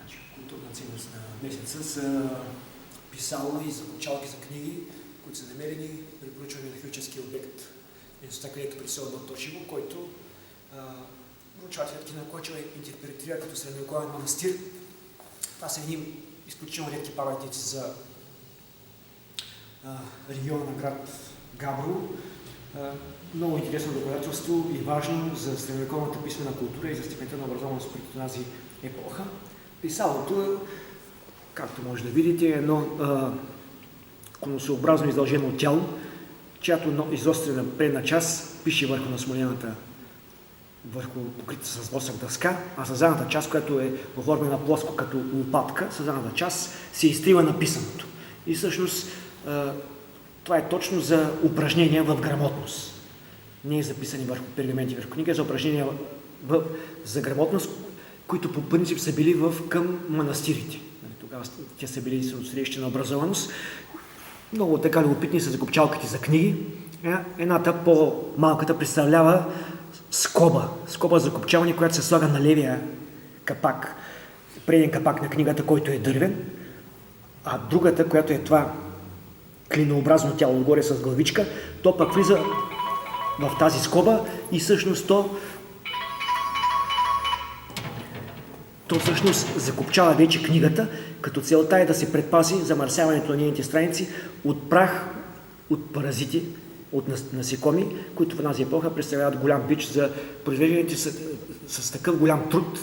Значи, културна ценност на месеца са писало и закопчалки за книги, които са намерени при проучване на археологическия обект местността, където при село Батошево, който проучвателят Кина Кочева интерпретира като средновековен манастир. Това са едни изключително редки паметници за региона на град Габрово. Много интересно доказателство и важно за средновековната писмена култура и за степента на образованост при тази епоха. Писалото, както може да видите, е едно конусообразно издължено тяло, чиято изострена предна част пише върху насмолената, върху покрита с восък дъска, а със задната част, която е оформена плоско като лопатка, със задната част се изтрива написаното. И всъщност това е точно за упражнения в грамотност. Не е записани върху пергаменти, върху книга, за упражнения за грамотност, които по принцип са били към манастирите. Тогава те са били средища на образованост. Много така любопитни са закопчалките за книги. Едната, по-малката, представлява скоба. Скоба за копчални, която се слага на левия капак, преден капак на книгата, който е дървен. А другата, която е това клинообразно тяло отгоре с главичка, то пък влиза в тази скоба и всъщност то всъщност закопчава вече книгата, като целта е да се предпази замърсяването на нейните страници от прах, от паразити, от насекоми, които в тази епоха представляват голям бич за произвежданите с такъв голям труд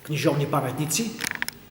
книжовни паметници.